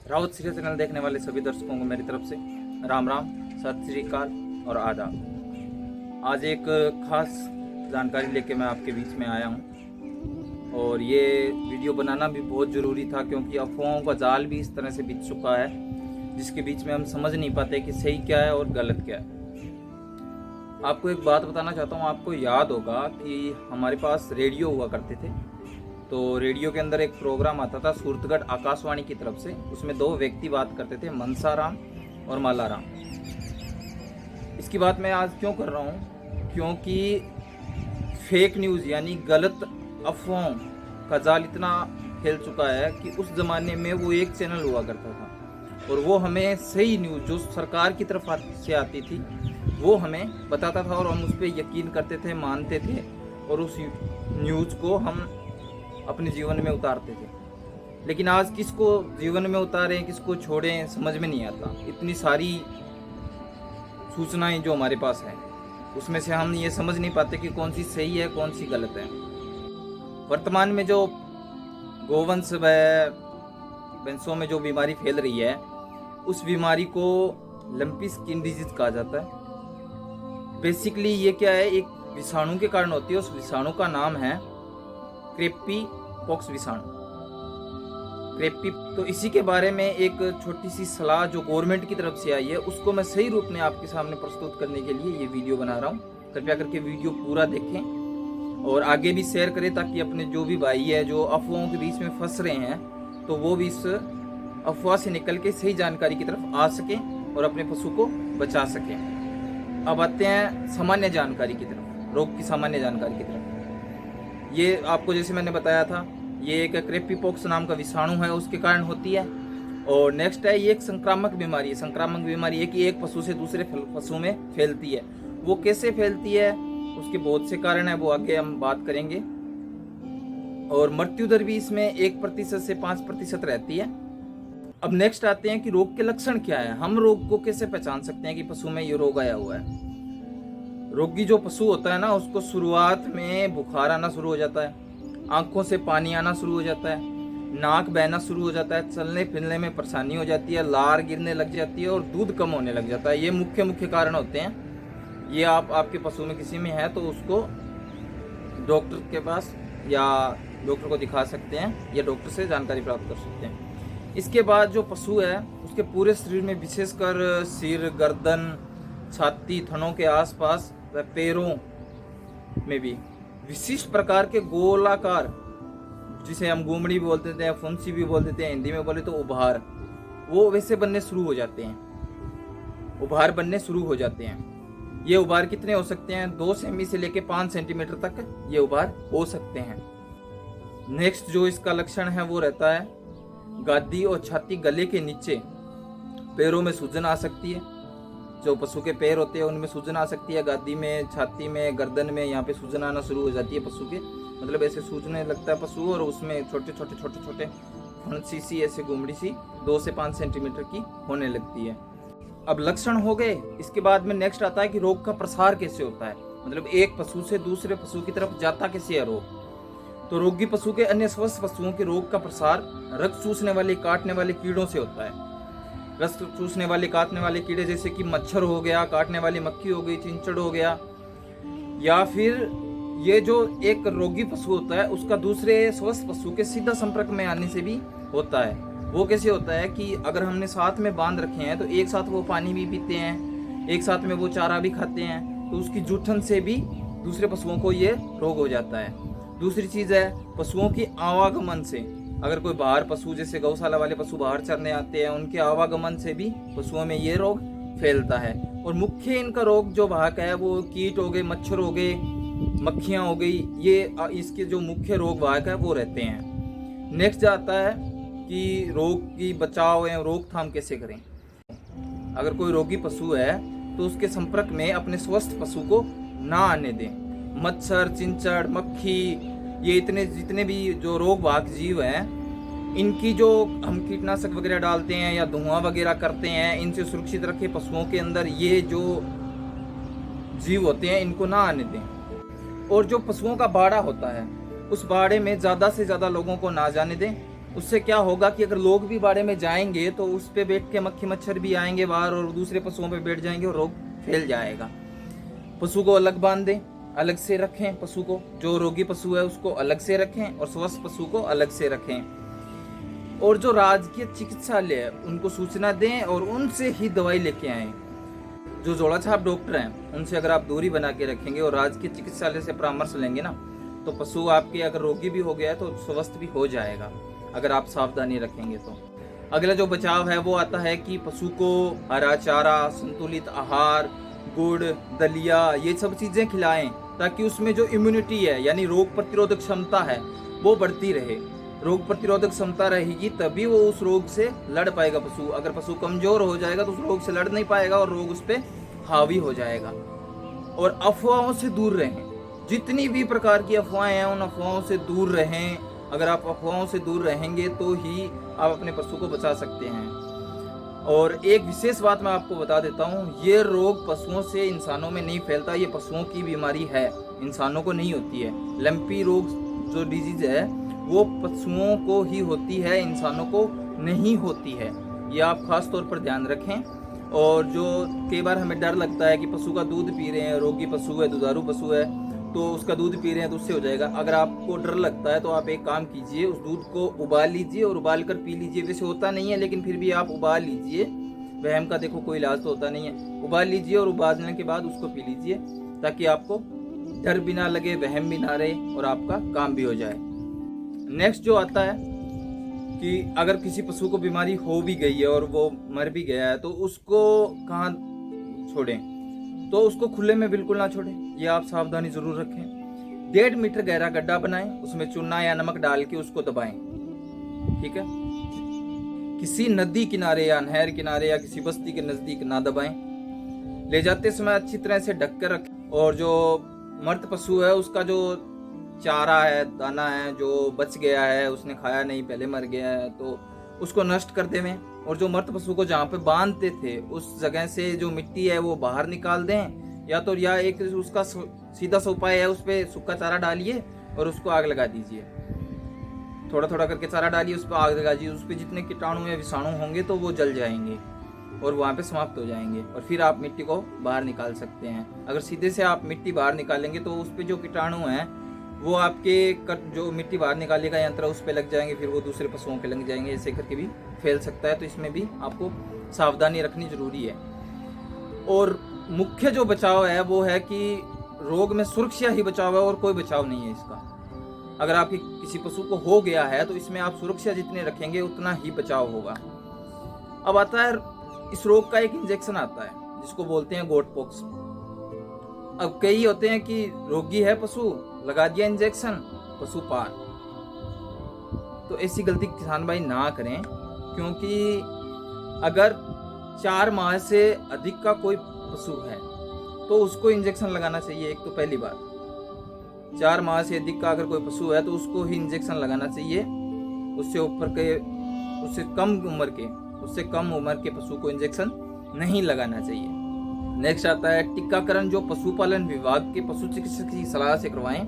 Raut serial channel देखने वाले सभी दर्शकों को मेरी तरफ से राम राम, सत श्री अकाल और आदाब। आज एक खास जानकारी लेके मैं आपके बीच में आया हूँ और ये वीडियो बनाना भी बहुत ज़रूरी था, क्योंकि अफवाहों का जाल भी इस तरह से बिछ चुका है जिसके बीच में हम समझ नहीं पाते कि सही क्या है और गलत क्या है। आपको एक बात बताना चाहता हूँ। आपको याद होगा कि हमारे पास रेडियो हुआ करते थे, तो रेडियो के अंदर एक प्रोग्राम आता था सूरतगढ़ आकाशवाणी की तरफ से। उसमें दो व्यक्ति बात करते थे, मनसाराम और मालाराम। इसकी बात मैं आज क्यों कर रहा हूँ? क्योंकि फेक न्यूज़ यानी गलत अफवाहों का जाल इतना फैल चुका है कि उस ज़माने में वो एक चैनल हुआ करता था और वो हमें सही न्यूज़ जो सरकार की तरफ से आती थी वो हमें बताता था और हम उस पर यकीन करते थे, मानते थे और उस न्यूज़ को हम अपने जीवन में उतारते थे। लेकिन आज किसको जीवन में उतारें, किसको छोड़ें, समझ में नहीं आता। इतनी सारी सूचनाएं जो हमारे पास हैं उसमें से हम ये समझ नहीं पाते कि कौन सी सही है, कौन सी गलत है। वर्तमान में जो गोवंश व भैंसों में जो बीमारी फैल रही है उस बीमारी को लंपी स्किन डिजीज कहा जाता है। बेसिकली ये क्या है, एक विषाणु के कारण होती है। उस विषाणु का नाम है क्रेप्पी पॉक्स विषाणु, क्रेप्पी। तो इसी के बारे में एक छोटी सी सलाह जो गवर्नमेंट की तरफ से आई है उसको मैं सही रूप में आपके सामने प्रस्तुत करने के लिए ये वीडियो बना रहा हूँ। कृपया करके वीडियो पूरा देखें और आगे भी शेयर करें, ताकि अपने जो भी भाई है जो अफवाहों के बीच में फंस रहे हैं तो वो भी इस अफवाह से निकल के सही जानकारी की तरफ आ सकें और अपने पशु को बचा सकें। अब आते हैं सामान्य जानकारी की तरफ, रोग की सामान्य जानकारी की तरफ। ये आपको जैसे मैंने बताया था, ये एक क्रेप्पी पॉक्स नाम का विषाणु है, उसके कारण होती है। और नेक्स्ट है, ये एक संक्रामक बीमारी है। संक्रामक बीमारी है कि एक पशु से दूसरे पशु में फैलती है। वो कैसे फैलती है, उसके बहुत से कारण है, वो आगे हम बात करेंगे। और मृत्यु दर भी इसमें 1% से 5% रहती है। अब नेक्स्ट आते हैं कि रोग के लक्षण क्या है। हम रोग को कैसे पहचान सकते हैं कि पशु में ये रोग आया हुआ है। रोगी जो पशु होता है ना, उसको शुरुआत में बुखार आना शुरू हो जाता है, आंखों से पानी आना शुरू हो जाता है, नाक बहना शुरू हो जाता है, चलने फिरने में परेशानी हो जाती है, लार गिरने लग जाती है और दूध कम होने लग जाता है। ये मुख्य कारण होते हैं। ये आपके पशु में किसी में है तो उसको डॉक्टर के पास या डॉक्टर को दिखा सकते हैं या डॉक्टर से जानकारी प्राप्त कर सकते हैं। इसके बाद जो पशु है उसके पूरे शरीर में, विशेषकर सिर, गर्दन, छाती, थनों के आसपास व पैरों में भी विशिष्ट प्रकार के गोलाकार, जिसे हम गुमड़ी भी बोलते थे, फुंसी भी बोल देते हैं, हिंदी में बोले तो उभार, वो वैसे बनने शुरू हो जाते हैं। उभार बनने शुरू हो जाते हैं। ये उभार कितने हो सकते हैं? 2 सेमी से लेके 5 सेंटीमीटर तक ये उभार हो सकते हैं। नेक्स्ट जो इसका लक्षण है वो रहता है गादी और छाती, गले के नीचे पैरों में सूजन आ सकती है। जो पशु के पैर होते हैं उनमें सूजन आ सकती है, गादी में, छाती में, गर्दन में, यहाँ पे सूजन आना शुरू हो जाती है पशु के। मतलब ऐसे सूजने लगता है पशु और उसमें छोटे छोटे फंसी सी ऐसे गुमड़ी सी 2 से 5 सेंटीमीटर की होने लगती है। अब लक्षण हो गए। इसके बाद में नेक्स्ट आता है कि रोग का प्रसार कैसे होता है, मतलब एक पशु से दूसरे पशु की तरफ जाता कैसे है रोग। तो रोगी पशु के अन्य स्वस्थ पशुओं के रोग का प्रसार रक्त चूसने वाले, काटने वाले कीड़ों से होता है। रक्त चूसने वाले, काटने वाले कीड़े जैसे कि मच्छर हो गया, काटने वाली मक्खी हो गई, चिंचड़ हो गया, या फिर ये जो एक रोगी पशु होता है उसका दूसरे स्वस्थ पशु के सीधा संपर्क में आने से भी होता है। वो कैसे होता है कि अगर हमने साथ में बांध रखे हैं तो एक साथ वो पानी भी पीते हैं, एक साथ में वो चारा भी खाते हैं, तो उसकी जूठन से भी दूसरे पशुओं को ये रोग हो जाता है। दूसरी चीज़ है पशुओं की आवागमन से। अगर कोई बाहर पशु, जैसे गौशाला वाले पशु बाहर चरने आते हैं, उनके आवागमन से भी पशुओं में ये रोग फैलता है। और मुख्य इनका रोग जो वाहक है वो कीट हो गए, मच्छर हो गए, मक्खियाँ हो गई, ये इसके जो मुख्य रोग वाहक है वो रहते हैं। नेक्स्ट आता है कि रोग की बचाव या रोकथाम कैसे करें। अगर कोई रोगी पशु है तो उसके संपर्क में अपने स्वस्थ पशु को ना आने दें। मच्छर, चिंचड़, मक्खी, ये जितने भी जो रोग वाहक जीव हैं, इनकी जो हम कीटनाशक वगैरह डालते हैं या धुआं वगैरह करते हैं, इनसे सुरक्षित रखें। पशुओं के अंदर ये जो जीव होते हैं इनको ना आने दें। और जो पशुओं का बाड़ा होता है उस बाड़े में ज़्यादा से ज़्यादा लोगों को ना जाने दें। उससे क्या होगा कि अगर लोग भी बाड़े में जाएंगे तो उस पे बैठ के मक्खी मच्छर भी आएंगे बाहर और दूसरे पशुओं पे बैठ जाएंगे और रोग फैल जाएगा। पशु को अलग बांध दें, अलग से रखें। पशु को, जो रोगी पशु है उसको अलग से रखें और स्वस्थ पशु को अलग से रखें। और जो राजकीय चिकित्सालय है उनको सूचना दें और उनसे ही दवाई लेके आएं। जो जोड़ा छाप डॉक्टर हैं उनसे अगर आप दूरी बना के रखेंगे और राजकीय चिकित्सालय से परामर्श लेंगे ना, तो पशु आपके अगर रोगी भी हो गया है तो स्वस्थ भी हो जाएगा, अगर आप सावधानी रखेंगे तो। अगला जो बचाव है वो आता है कि पशु को हरा चारा, संतुलित आहार, गुड़, दलिया, ये सब चीजें खिलाएं ताकि उसमें जो इम्यूनिटी है यानी रोग प्रतिरोधक क्षमता है वो बढ़ती रहे। रोग प्रतिरोधक क्षमता रहेगी तभी वो उस रोग से लड़ पाएगा पशु। अगर पशु कमजोर हो जाएगा तो उस रोग से लड़ नहीं पाएगा और रोग उस पर हावी हो जाएगा। और अफवाहों से दूर रहें, जितनी भी प्रकार की अफवाहें हैं उन अफवाहों से दूर रहें। अगर आप अफवाहों से दूर रहेंगे तो ही आप अपने पशु को बचा सकते हैं। और एक विशेष बात मैं आपको बता देता हूँ, ये रोग पशुओं से इंसानों में नहीं फैलता, ये पशुओं की बीमारी है, इंसानों को नहीं होती है। लंपी रोग जो डिजीज है वो पशुओं को ही होती है, इंसानों को नहीं होती है। ये आप खास तौर पर ध्यान रखें। और जो कई बार हमें डर लगता है कि पशु का दूध पी रहे हैं, रोगी पशु है, दुधारू पशु है, तो उसका दूध पी रहे हैं तो उससे हो जाएगा। अगर आपको डर लगता है तो आप एक काम कीजिए, उस दूध को उबाल लीजिए और उबाल कर पी लीजिए। वैसे होता नहीं है लेकिन फिर भी आप उबाल लीजिए, वहम का देखो कोई इलाज तो होता नहीं है। उबाल लीजिए और उबालने के बाद उसको पी लीजिए ताकि आपको डर भी ना लगे, वहम भी ना रहे और आपका काम भी हो जाए। नेक्स्ट जो आता है कि अगर किसी पशु को बीमारी हो भी गई है और वो मर भी गया है तो उसको कहाँ छोड़ें, तो उसको खुले में बिल्कुल ना छोड़ें, ये आप सावधानी जरूर रखें। 1.5 मीटर गहरा गड्ढा बनाएं, उसमें चूना या नमक डाल के उसको दबाएं, ठीक है। किसी नदी किनारे या नहर किनारे या किसी बस्ती के नजदीक ना दबाएं। ले जाते समय अच्छी तरह से ढक कर रखें। और जो मृत पशु है उसका जो चारा है, दाना है, जो बच गया है, उसने खाया नहीं, पहले मर गया है, तो उसको नष्ट कर दें। और जो मृत पशु को जहाँ पे बांधते थे उस जगह से जो मिट्टी है वो बाहर निकाल दें, या एक उसका सीधा सा उपाय है, उस पर सूखा चारा डालिए और उसको आग लगा दीजिए। थोड़ा थोड़ा करके चारा डालिए, उस पर आग लगा दीजिए। उस पर जितने कीटाणु या विषाणु होंगे तो वो जल जाएंगे और वहाँ पे समाप्त हो जाएंगे और फिर आप मिट्टी को बाहर निकाल सकते हैं। अगर सीधे से आप मिट्टी बाहर निकालेंगे तो उस पर जो कीटाणु हैं वो आपके जो मिट्टी बाहर निकालेगा यंत्र उस पे लग जाएंगे, फिर वो दूसरे पशुओं पे लग जाएंगे, ऐसे करके भी फैल सकता है। तो इसमें भी आपको सावधानी रखनी जरूरी है। और मुख्य जो बचाव है वो है कि रोग में सुरक्षा ही बचाव है और कोई बचाव नहीं है इसका। अगर आपके किसी पशु को हो गया है तो इसमें आप सुरक्षा जितने रखेंगे उतना ही बचाव होगा। अब आता है इस रोग का एक इंजेक्शन आता है जिसको बोलते हैं गोट पॉक्स। अब कई होते हैं कि रोगी है पशु, लगा दिया इंजेक्शन, पशु पार। तो ऐसी गलती किसान भाई ना करें, क्योंकि अगर 4 माह से अधिक का कोई पशु है तो उसको इंजेक्शन लगाना चाहिए। एक तो पहली बात, 4 माह से अधिक का अगर कोई पशु है तो उसको ही इंजेक्शन लगाना चाहिए। उससे ऊपर के, उससे कम उम्र के पशु को इंजेक्शन नहीं लगाना चाहिए। नेक्स्ट आता है टीकाकरण, जो पशुपालन विभाग के पशु चिकित्सक की सलाह से करवाएं।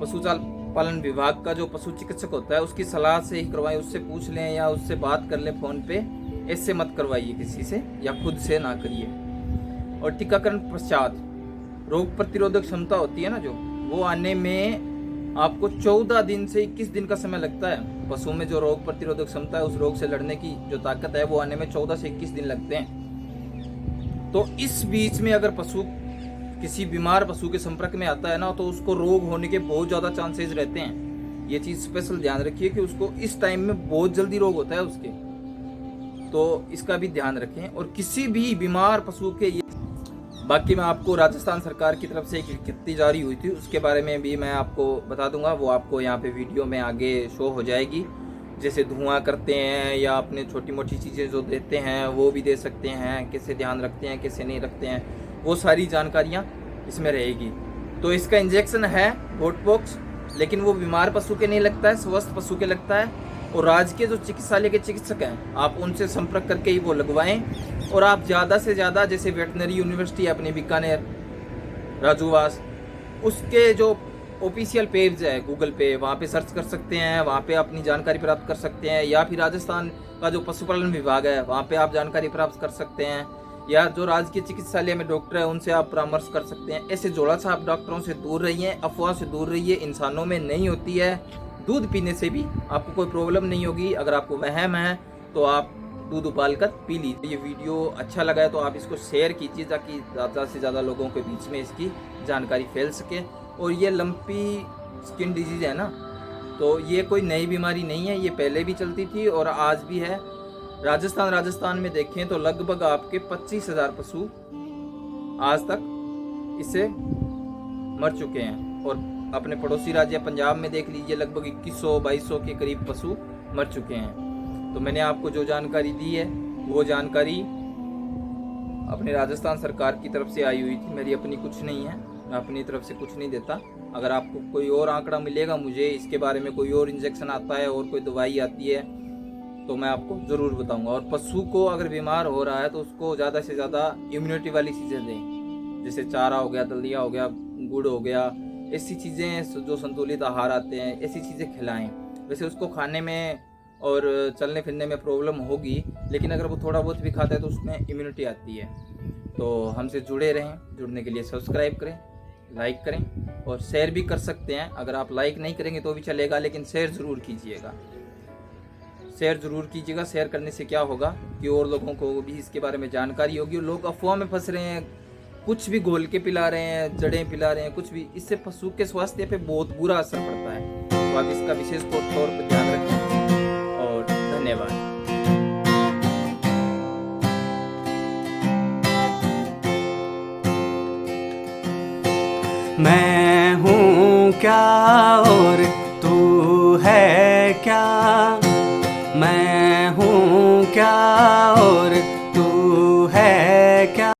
पशुपालन विभाग का जो पशु चिकित्सक होता है उसकी सलाह से ही करवाएं, उससे पूछ लें या उससे बात कर लें फोन पे। ऐसे मत करवाइए किसी से, या खुद से ना करिए। और टीकाकरण पश्चात रोग प्रतिरोधक क्षमता होती है ना जो, वो आने में आपको 14 दिन से 21 दिन का समय लगता है। पशु में जो रोग प्रतिरोधक क्षमता है, उस रोग से लड़ने की जो ताकत है, वो आने में 14 से 21 दिन लगते हैं। तो इस बीच में अगर पशु किसी बीमार पशु के संपर्क में आता है ना, तो उसको रोग होने के बहुत ज़्यादा चांसेस रहते हैं। ये चीज़ स्पेशल ध्यान रखिए कि उसको इस टाइम में बहुत जल्दी रोग होता है उसके, तो इसका भी ध्यान रखें। और किसी भी बीमार पशु के बाकी मैं आपको राजस्थान सरकार की तरफ से एक विज्ञप्ति जारी हुई थी, उसके बारे में भी मैं आपको बता दूंगा। वो आपको यहाँ पे वीडियो में आगे शो हो जाएगी। जैसे धुआं करते हैं या अपने छोटी मोटी चीज़ें जो देते हैं वो भी दे सकते हैं, कैसे ध्यान रखते हैं कैसे नहीं रखते हैं, वो सारी जानकारियाँ इसमें रहेगी। तो इसका इंजेक्शन है गोटपॉक्स, लेकिन वो बीमार पशु के नहीं लगता है, स्वस्थ पशु के लगता है। और राजकीय जो चिकित्सालय के चिकित्सक हैं आप उनसे संपर्क करके ही वो लगवाएं। और आप ज़्यादा से ज़्यादा, जैसे वेटनरी यूनिवर्सिटी अपनी बीकानेर राजूवास, उसके जो ऑफिशियल पेज है गूगल पे, वहाँ पे सर्च कर सकते हैं, वहाँ पे अपनी जानकारी प्राप्त कर सकते हैं। या फिर राजस्थान का जो पशुपालन विभाग है वहाँ पे आप जानकारी प्राप्त कर सकते हैं। या जो राजकीय चिकित्सालय में डॉक्टर है उनसे आप परामर्श कर सकते हैं। ऐसे जोड़ा सा आप डॉक्टरों से दूर रहिए, अफवाह से दूर रहिए, इंसानों में नहीं होती है। दूध पीने से भी आपको कोई प्रॉब्लम नहीं होगी। अगर आपको वहम है तो आप दूध उबाल कर पी लीजिए। ये वीडियो अच्छा लगा है तो आप इसको शेयर कीजिए ताकि ज़्यादा से ज़्यादा लोगों के बीच में इसकी जानकारी फैल सके। और ये लंपी स्किन डिजीज़ है ना, तो ये कोई नई बीमारी नहीं है, ये पहले भी चलती थी और आज भी है। राजस्थान में देखें तो लगभग आपके 25,000 पशु आज तक इससे मर चुके हैं। और अपने पड़ोसी राज्य पंजाब में देख लीजिए, लगभग 2100-2200 के करीब पशु मर चुके हैं। तो मैंने आपको जो जानकारी दी है वो जानकारी अपने राजस्थान सरकार की तरफ से आई हुई थी, मेरी अपनी कुछ नहीं है, मैं अपनी तरफ से कुछ नहीं देता। अगर आपको कोई और आंकड़ा मिलेगा मुझे इसके बारे में, कोई और इंजेक्शन आता है और कोई दवाई आती है तो मैं आपको ज़रूर बताऊंगा। और पशु को अगर बीमार हो रहा है तो उसको ज़्यादा से ज़्यादा इम्यूनिटी वाली चीज़ें दें, जैसे चारा हो गया, दलिया हो गया, गुड़ हो गया, ऐसी चीज़ें जो संतुलित आहार आते हैं ऐसी चीज़ें खिलाएं। वैसे उसको खाने में और चलने फिरने में प्रॉब्लम होगी, लेकिन अगर वो थोड़ा बहुत भी खाता है तो उसमें इम्यूनिटी आती है। तो हमसे जुड़े रहें, जुड़ने के लिए सब्सक्राइब करें, लाइक करें और शेयर भी कर सकते हैं। अगर आप लाइक नहीं करेंगे तो भी चलेगा, लेकिन शेयर ज़रूर कीजिएगा, शेयर ज़रूर कीजिएगा। शेयर करने से क्या होगा कि और लोगों को भी इसके बारे में जानकारी होगी। और लोग अफवाह में फंस रहे हैं, कुछ भी घोल के पिला रहे हैं, जड़ें पिला रहे हैं, कुछ भी, इससे पशु के स्वास्थ्य पे बहुत बुरा असर पड़ता है। तो आप इसका विशेष तौर पर ध्यान रखें और धन्यवाद। मैं हूँ क्या और तू है क्या, मैं हूँ क्या और तू है क्या।